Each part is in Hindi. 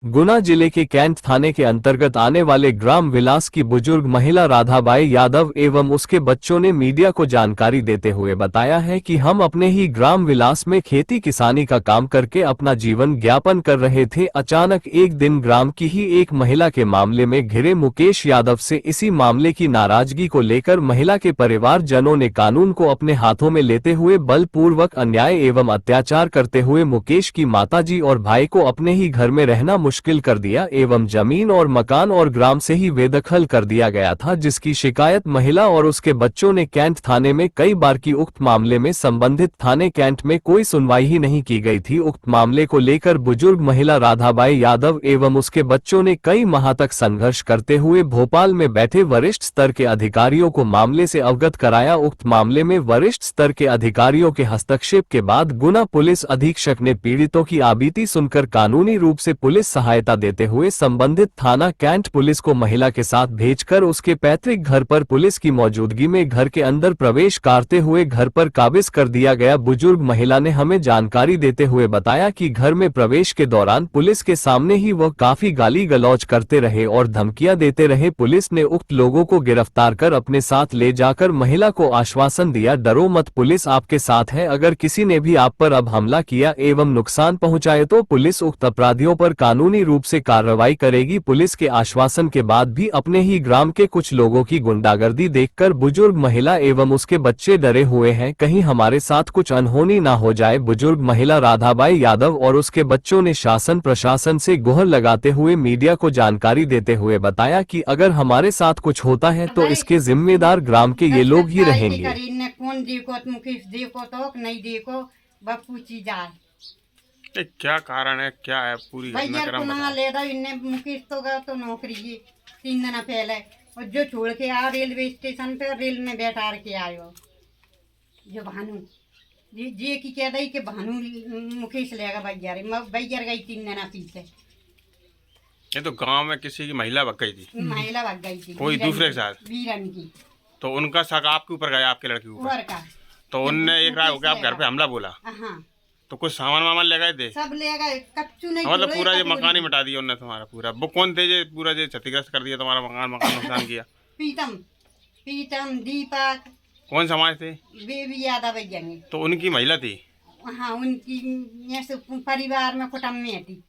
गुना जिले के कैंट थाने के अंतर्गत आने वाले ग्राम विलास की बुजुर्ग महिला राधाबाई यादव एवं उसके बच्चों ने मीडिया को जानकारी देते हुए बताया है कि हम अपने ही ग्राम विलास में खेती किसानी का काम करके अपना जीवन ज्ञापन कर रहे थे। अचानक एक दिन ग्राम की ही एक महिला के मामले में घिरे मुकेश यादव से इसी मामले की नाराजगी को लेकर महिला के परिवारजनों ने कानून को अपने हाथों में लेते हुए बलपूर्वक अन्याय एवं अत्याचार करते हुए मुकेश की माताजी और भाई को अपने ही घर में रहना मुश्किल कर दिया एवं जमीन और मकान और ग्राम से ही बेदखल कर दिया गया था, जिसकी शिकायत महिला और उसके बच्चों ने कैंट थाने में कई बार की। उक्त मामले में संबंधित थाने कैंट में कोई सुनवाई ही नहीं की गई थी। उक्त मामले को लेकर बुजुर्ग महिला राधाबाई यादव एवं उसके बच्चों ने कई माह तक संघर्ष करते हुए भोपाल में बैठे वरिष्ठ स्तर के अधिकारियों को मामले से अवगत कराया। उक्त मामले में वरिष्ठ स्तर के अधिकारियों के हस्तक्षेप के बाद गुना पुलिस अधीक्षक ने पीड़ितों की आबीती सुनकर कानूनी रूप से पुलिस सहायता देते हुए संबंधित थाना कैंट पुलिस को महिला के साथ भेजकर उसके पैतृक घर पर पुलिस की मौजूदगी में घर के अंदर प्रवेश करते हुए घर पर काबिज कर दिया गया। बुजुर्ग महिला ने हमें जानकारी देते हुए बताया कि घर में प्रवेश के दौरान पुलिस के सामने ही वह काफी गाली गलौज करते रहे और धमकियां देते रहे। पुलिस ने उक्त लोगों को गिरफ्तार कर अपने साथ ले जाकर महिला को आश्वासन दिया, डरो मत, पुलिस आपके साथ है। अगर किसी ने भी आप पर अब हमला किया एवं नुकसान पहुंचाए तो पुलिस उक्त अपराधियों पर कानूनी रूप से कार्रवाई करेगी। पुलिस के आश्वासन के बाद भी अपने ही ग्राम के कुछ लोगों की गुंडागर्दी देखकर बुजुर्ग महिला एवं उसके बच्चे डरे हुए हैं, कहीं हमारे साथ कुछ अनहोनी ना हो जाए। बुजुर्ग महिला राधाबाई यादव और उसके बच्चों ने शासन प्रशासन से गुहार लगाते हुए मीडिया को जानकारी देते हुए बताया कि अगर हमारे साथ कुछ होता है तो इसके जिम्मेदार ग्राम के ये लोग ही रहेंगे। कौन देखो मुकेश देखो तो नहीं देखो बापू चीज आए क्या कारण है, क्या है पूरी भैया ना ले रहा इन्ने मुकेश तो गया तो नौकरी ये 3 दिन पहले और जो छोड़ के आया रेलवे स्टेशन पे रेल में बैठा के आयो जो भानु जी की कह रही कि भानु मुकेश लेगा भैया भैया गई 3 दिन पीछे। ये तो गांव में किसी की महिला भग गई थी, महिला भग गई थी कोई दूसरे के साथ वीरन की, तो उनका शक आपके ऊपर गया, आपके लड़के ऊपर का, तो उनने एक राय हो गया आप घर पे हमला बोला। हाँ तो कुछ सामान वामान ले गए थे, सब ले गए, कच्चू नहीं मतलब पूरा ये मकान ही मिटा दिया उनने तुम्हारा पूरा। वो कौन थे जो पूरा जो क्षतिग्रस्त कर दिया तुम्हारा मकान नुकसान किया? पीतम दीपक, कौन समाज थे? बेबी यादव भैया। तो उनकी महिला थी? हाँ उनकी ऐसे परिवार में कुटुंब में थी।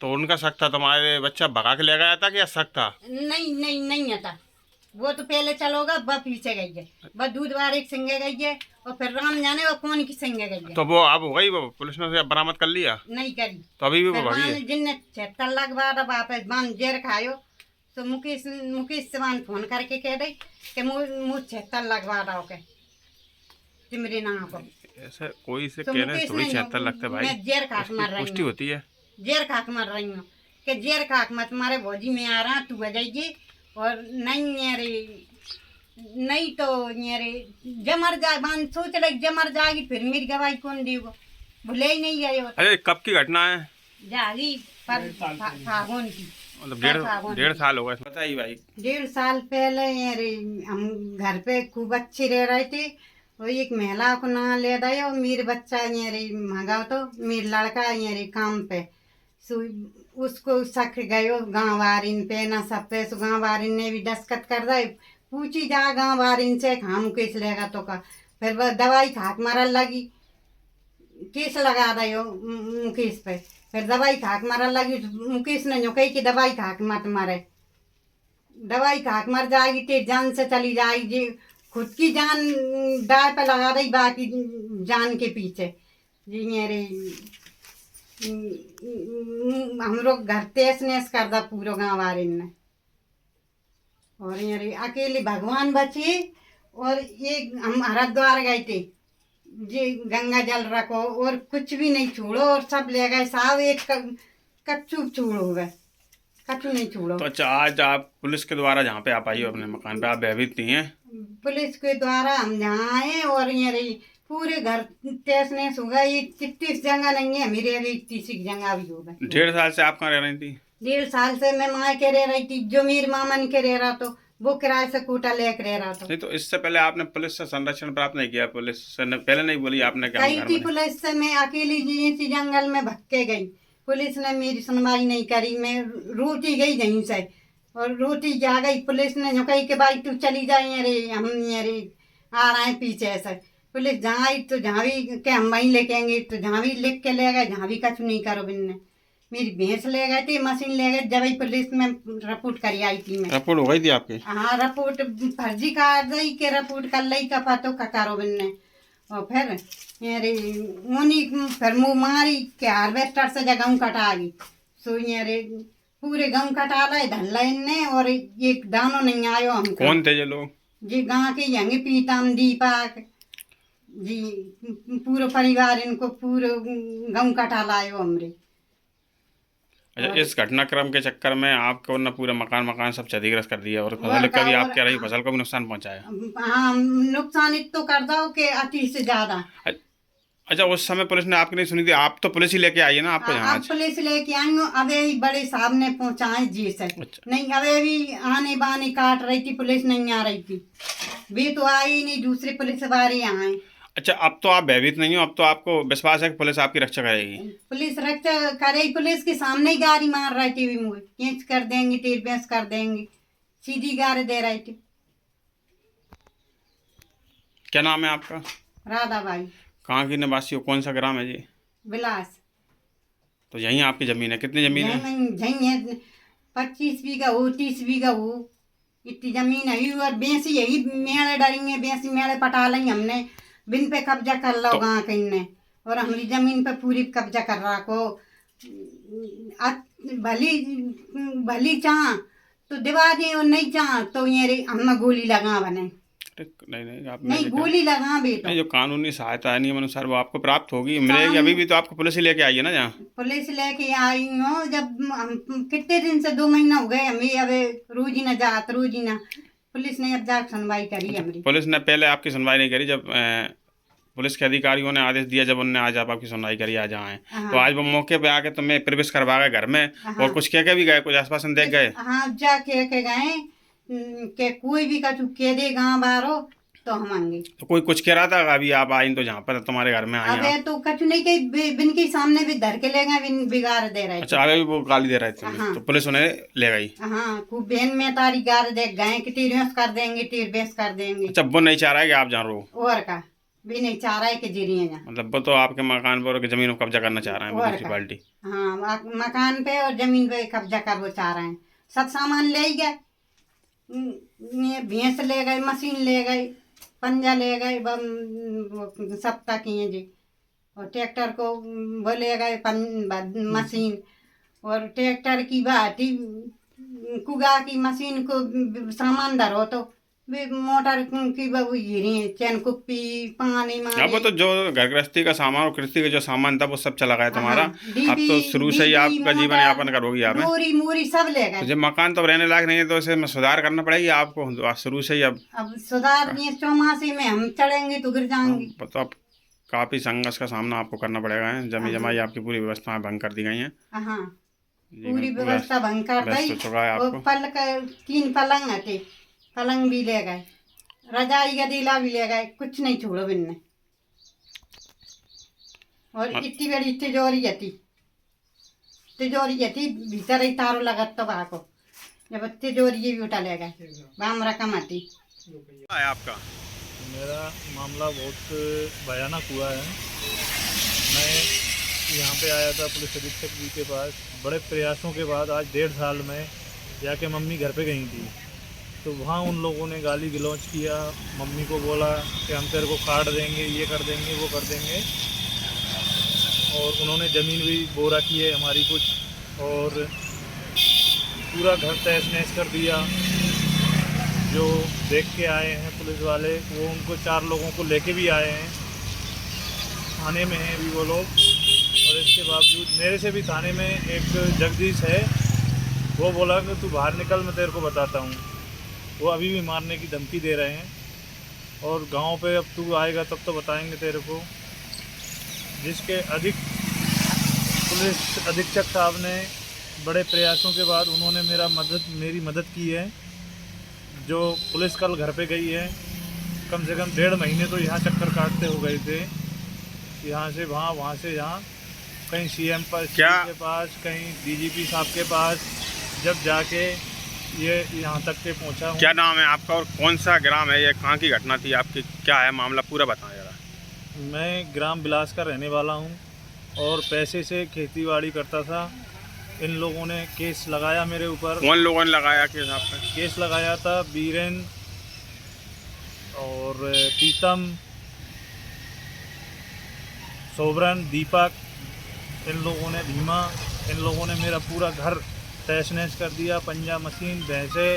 तो उनका शक था तुम्हारे बच्चा भगा के ले गया था कि शक था? नहीं था, वो तो पहले चलोगा वह पीछे गई है, वह दूध वार एक संगे गई है और फिर राम जाने वो कौन की संगे गई है। तो वो अब हो गई, वो पुलिस ने उसे बरामद कर लिया? नहीं करी, तो अभी भी वो भगी है? जिनने 76 लाख बाद वापस बांध जेर खायो तो मुकेश से फोन करके कह रही कि मुझ 76 लाख बाद आओ के तुम्हारे नाम को ऐसा कोई से कह रहे थोड़ी 76 लगता है भाई, मैं जेर खाक मार रही पुष्टि होती है, जेर खाक मार रही हूँ कि जेर खाक मत मारे भौजी में आ रहा तू आ जाइए और नहीं रे नहीं तो रे जमर जा बांध सोच रही जमर जाएगी फिर मेरी गवाही कौन देगा, भूले ही नहीं गए। अरे कब की घटना है? जागी पर फागुन की, मतलब 1.5 साल हो गए। बताइए भाई। 1.5 साल पहले रे हम घर पे खूब अच्छी रह रहे थे, वो एक महिला को ना ले रहे और मेरे बच्चा रे मंगाओ तो मेरे लड़का रे काम पे उसको शक गयो गाँव वारिन पे ना सब पे, सो गाँव वारिन ने भी दस्खत कर दे पूछी जा गाँव वारिन से खाम केस लेगा तो का, फिर वह दवाई खाक मारल लगी, केस लगा रहे हो मुकेश पे, फिर दवाई खाक मारल लगी मुकेश ने जो कही कि दवाई खाक मत मारे, दवाई खाक मर जाएगी तो जान से चली जाएगी, खुद की जान दाय पे लगा रही बाकी जान के पीछे जी मेरे हम लोग घर तेस नेस कर दा पूरा गाँव वाले ने। और ये अकेले भगवान बची और ये हम हरिद्वार गए थे जी गंगा जल रखो और कुछ भी नहीं छोड़ो और सब ले गए साहब, एक कच्चू छोड़ो गए, कच्चू नहीं छोड़ो। तो अच्छा आज आप पुलिस के द्वारा जहाँ पे आप आई हो अपने मकान पे, आप भयभीत नहीं है? पुलिस के द्वारा हम जहाँ आए और ये पूरे घर तेस नेस हो गया, ये 33 जगह नहीं है मेरे, अभी 31 जगह भी होगा। 1.5 साल से आप कहाँ रह रही थी? 1.5 साल से मैं माँ के रह रही थी, जो मेरी मामन के रह रहा तो वो किराए से कोटा लेकर रह रहा था। नहीं तो इससे पहले आपने पुलिस से संरक्षण प्राप्त नहीं किया? पुलिस से पहले नहीं बोली आपने? कही थी पुलिस से मैं अकेली इसी जंगल में भक्के गई, पुलिस ने मेरी सुनवाई नहीं करी। मैं रोटी गई यहीं से और रोटी जा गई, पुलिस ने जो कही कि भाई तू चली जाए, अरे हम अरे आ रहे हैं पीछे से। पुलिस जहाँ आई तो जहाँ भी के हम वहीं लेके आएंगे, तो जहाँ भी लिख के ले गए, जहाँ भी कछु नहीं करो बिन्ने। मेरी भैंस ले गए थे, मशीन ले गए, जब ही पुलिस में रिपोर्ट करी आई थी मैं। रिपोर्ट हो गई थी आपकी? हाँ, रिपोर्ट फर्जी कर दी के रिपोर्ट कर ली का पतो का करो बिन्ने। और फिर अरे उन्हीं फिर मुँह मारी के हार्वेस्टर से जगह कटा गई। सो अरे पूरे गाँव कटा लाए धल्ला इनने, और एक दानो नहीं आयो हमको। कौन थे ये लोग? जी गाँव के यंग पीतम दीपक जी, पूरा परिवार इनको पूरे गाँव कटा लायो हमरे। अच्छा, इस घटनाक्रम के चक्कर में आपको ना पूरा मकान सब क्षतिग्रस्त कर दिया, और फसल का भी आप कह रही फसल को भी नुकसान पहुंचाया। हाँ, नुकसान इतो कर दो कि अति से ज्यादा। अच्छा, उस समय पुलिस ने आपकी नहीं सुनी थी? आप तो पुलिस ही लेके आई है ना आपको यहाँ? अब पुलिस लेके आई हूँ, अबे भी बड़े साहब ने पहुँचाए जी से। अच्छा। नहीं, अबे भी आने बाने काट रही थी, पुलिस नहीं आ रही थी। वे तो आई नहीं, दूसरे पुलिस वाले आए। अच्छा, अब तो आप भयभीत नहीं हो? अब तो आपको विश्वास है कि पुलिस आपकी रक्षा करेगी? पुलिस रक्षा करे, पुलिस के सामने ही गाड़ी मार रही थी, मुझे केंच कर देंगे, टेर बेंस कर देंगे, सीधी गाड़ी दे रही थी। क्या नाम है आपका? राधा बाई। कहाँ की निवासी हो? कौन सा ग्राम है जी? विलास। तो यहीं आपकी जमीन है? कितनी जमीन है? यही है, 25 बीघा हो, 30 बीघा हो, इतनी जमीन है। और बेसी यही मेड़े डरेंगे, बेसी मेड़े पटा लेंगे हमने, बिन पे कब्जा कर लो गाँव कहीं ने, और हमारी जमीन पे पूरी कब्जा कर रखो। भली भली चाह तो दिवा दे, और नहीं चाह तो ये हम गोली लगा बने। नहीं, आप नहीं, गोली लगा बेटा। नहीं, जो कानूनी सहायता है नियम अनुसार वो आपको प्राप्त होगी, मिलेगी। अभी भी तो आपको पुलिस ही लेके आई है ना जहाँ? पुलिस लेके आई हूँ, जब हम कितने दिन से 2 महीना हो गए हमें, अब रोज ही ना जात, रोज ही ना। पुलिस ने अब जाकर सुनवाई करी हमारी। पुलिस ने पहले आपकी सुनवाई नहीं करी? जब पुलिस के अधिकारियों ने आदेश दिया, जब उन्होंने आज आपकी सुनवाई करी, आज आए, तो आज वो मौके पे आके तुम्हें प्रवेश करवा गए घर में, और कुछ कह के भी गए, कुछ आश्वासन दे गए? हाँ, जा कह के गए कि कोई भी कछु कह दे गाँव बारो तो हम आएंगे। तो कोई कुछ कह रहा था अभी आप आई तो जहाँ पर तुम्हारे घर में आई? अबे तो कछु नहीं कही, बिन के सामने भी धर के ले गए, बिन बिगाड़ दे रहे। अच्छा, आगे भी वो गाली दे रहे थे? हाँ। तो पुलिस उन्हें ले गई? हाँ, खूब बहन में तारी गार दे गए कि टीर बेंस कर देंगे, टीर बेंस कर देंगे। अच्छा, वो नहीं चाह रहा है कि आप जहाँ रहो? और का भी नहीं चाह रहा है कि जीरिए जा। मतलब वो तो आपके मकान पर जमीन को कब्जा करना चाह रहे हैं वो दूसरी पार्टी? हाँ, मकान पे और जमीन पे कब्जा कर वो चाह रहे हैं। सब सामान ले ही गए, भैंस ले गए, मशीन ले गए, पंजा ले गए, सब तक ही जी। और ट्रैक्टर को वो ले गए मशीन, और ट्रैक्टर की बाटी कुगा की मशीन को सामान धरो तो मोटर की वो चैन कुप्पी, पानी मारे। अब तो जो घर गृहस्थी का सामान और कृषि का जो सामान था वो सब चला गया तुम्हारा। अब तो शुरू से ही आपका जीवन यापन करोगी आप? मोरी मोरी सब ले गए। जब मकान तो रहने लायक नहीं है तो इसे सुधार करना पड़ेगी आपको शुरू से ही। अब सुधार नहीं, चौमासी में हम चढ़ेंगे तो गिर जाएंगे। तो अब काफी संघर्ष का सामना आपको करना पड़ेगा। जमी जमाई आपकी पूरी व्यवस्थाएं भंग कर दी गई हैं। हाँ, पूरी व्यवस्था भंग कर दी। 3 पलंग थे, पलंग भी ले गए, रजाई गदीला भी ले गए, कुछ नहीं छोड़ो बिन्ने। और इतनी बड़ी तिजोरी थी, भीतर ही तारो लगत तो बाको, जब तिजोरी भी उठा ले गए, बाम रकम आती। आपका मेरा मामला बहुत भयानक हुआ है। मैं यहाँ पे आया था पुलिस अधीक्षक जी के पास, बड़े प्रयासों के बाद आज 1.5 साल में जाके मम्मी घर पे गई थी, तो वहाँ उन लोगों ने गाली गलौज किया। मम्मी को बोला कि हम तेरे को काट देंगे, ये कर देंगे, वो कर देंगे, और उन्होंने ज़मीन भी बोरा की है हमारी कुछ, और पूरा घर तहस नहस कर दिया। जो देख के आए हैं पुलिस वाले, वो उनको 4 लोगों को लेके भी आए हैं, थाने में हैं भी वो लोग। और इसके बावजूद मेरे से भी थाने में एक जगदीश है, वो बोला कि तू बाहर निकल, मैं तेरे को बताता हूँ। वो अभी भी मारने की धमकी दे रहे हैं, और गांव पे अब तू आएगा तब तो बताएंगे तेरे को। जिसके पुलिस अधीक्षक साहब ने बड़े प्रयासों के बाद उन्होंने मेरी मदद की है। जो पुलिस कल घर पे गई है, कम से कम 1.5 महीने तो यहाँ चक्कर काटते हो गए थे, यहाँ से वहाँ, वहाँ से यहाँ, कहीं सीएम क्या? के पास, कहीं डीजीपी साहब के पास, जब जाके ये यहाँ तक के पहुँचा हूँ। क्या नाम है आपका और कौन सा ग्राम है, ये कहाँ की घटना थी आपकी, क्या है मामला पूरा बताएं जरा। मैं ग्राम बिलास का रहने वाला हूँ और पैसे से खेतीबाड़ी करता था। इन लोगों ने केस लगाया मेरे ऊपर। कौन लोगों ने लगाया केस आप पे? केस लगाया था बीरेन और पीतम, सोबरन, दीपक, इन लोगों ने, भीमा, इन लोगों ने मेरा पूरा घर तहस नहस कर दिया। पंजा मशीन, भैंसे,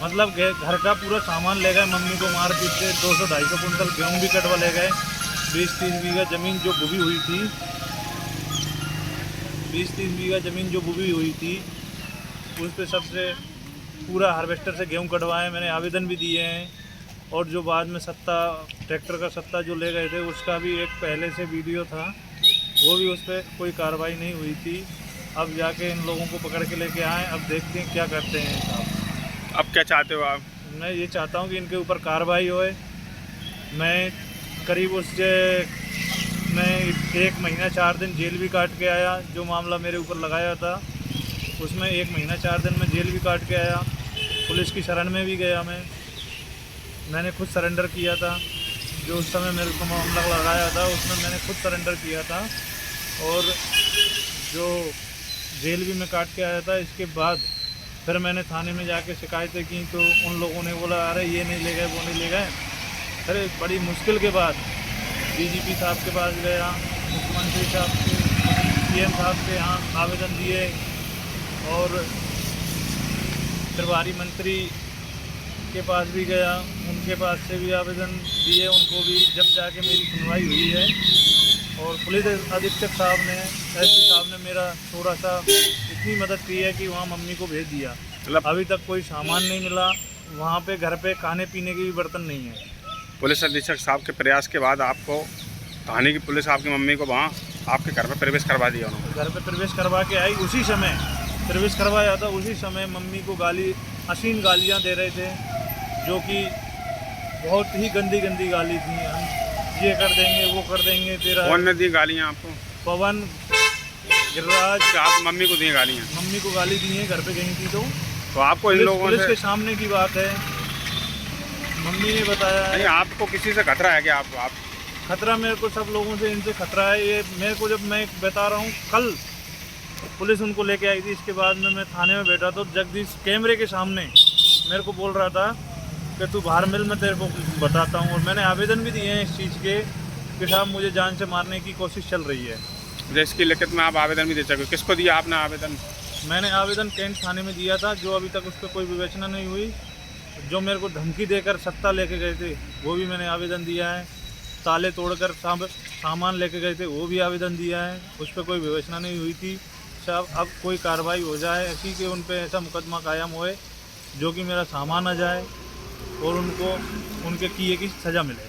मतलब घर का पूरा सामान ले गए। मम्मी को मार पीट के 200-250 कुंटल गेहूँ भी कटवा ले गए। 20-30 बीघा ज़मीन जो बुबी हुई थी, 20-30 बीघा ज़मीन जो बुबी हुई थी, उस पर सबसे पूरा हार्वेस्टर से गेहूँ कटवाए। मैंने आवेदन भी दिए हैं। और जो बाद में ट्रैक्टर का सत्ता जो ले गए थे, उसका भी एक पहले से वीडियो था, वो भी उस पर कोई कार्रवाई नहीं हुई थी। अब जाके इन लोगों को पकड़ के लेके आए, अब देखते हैं क्या करते हैं साहब। अब क्या चाहते हो आप? मैं ये चाहता हूँ कि इनके ऊपर कार्रवाई होए। मैं करीब मैं 1 महीना 4 दिन जेल भी काट के आया। जो मामला मेरे ऊपर लगाया था उसमें 1 महीना 4 दिन में जेल भी काट के आया। पुलिस की शरण में भी गया। मैंने खुद सरेंडर किया था। जो उस समय मेरे को मामला लगाया था उसमें मैंने खुद सरेंडर किया था। और जो जेल भी मैं काट के आया था, इसके बाद फिर मैंने थाने में जाके शिकायतें की तो उन लोगों ने बोला अरे ये नहीं ले गए, वो नहीं ले गए। फिर बड़ी मुश्किल के बाद डीजीपी साहब के पास गया, मुख्यमंत्री साहब के, सीएम साहब के यहाँ आवेदन दिए और प्रभारी मंत्री के पास भी गया, उनके पास से भी आवेदन दिए। उनको भी जब जाके मेरी सुनवाई हुई है और पुलिस अधीक्षक साहब ने, एसपी साहब ने मेरा थोड़ा सा इतनी मदद की है कि वहाँ मम्मी को भेज दिया। मतलब अभी तक कोई सामान नहीं मिला वहाँ पे। घर पे खाने पीने के भी बर्तन नहीं है। पुलिस अधीक्षक साहब के प्रयास के बाद आपको थाने की पुलिस आपकी मम्मी को वहाँ आपके घर में प्रवेश करवा दिया उन्होंने? घर पे प्रवेश करवा के आई, उसी समय प्रवेश करवाया था। उसी समय मम्मी को असीम गालियाँ दे रहे थे, जो कि बहुत ही गंदी गंदी गाली थी। हम ये कर देंगे, वो कर देंगे तेरा। कौन ने दी गालियाँ आपको? पवन, गिरिराज। आप मम्मी को दी गालियाँ? मम्मी को गाली दी है, घर पे गई थी तो आपको इन लोगों पुलिस से के सामने की बात है। मम्मी ने बताया नहीं, आपको किसी से खतरा है क्या? आप खतरा मेरे को सब लोगों से, इनसे खतरा है। ये मेरे को, जब मैं बता रहा हूँ, कल पुलिस उनको लेके आई थी। इसके बाद में मैं थाने में बैठा तो जगदीश कैमरे के सामने मेरे को बोल रहा था कि तू बाहर मिल, मैं तेरे को बताता हूँ। और मैंने आवेदन भी दिए हैं इस चीज़ के कि साहब मुझे जान से मारने की कोशिश चल रही है। जिसकी लिखित में आप आवेदन भी दे सके, किसको दिया आपने आवेदन? मैंने आवेदन कैंट थाने में दिया था, जो अभी तक उस पर कोई विवेचना नहीं हुई। जो मेरे को धमकी देकर सत्ता लेके गए थे वो भी मैंने आवेदन दिया है। ताले तोड़कर सामान लेके गए थे वो भी आवेदन दिया है। उस पर कोई विवेचना नहीं हुई थी। साहब अब कोई कार्रवाई हो जाए ऐसी कि उन पर ऐसा मुकदमा कायम होए जो कि मेरा सामान आ जाए और उनको उनके किए की सज़ा मिले।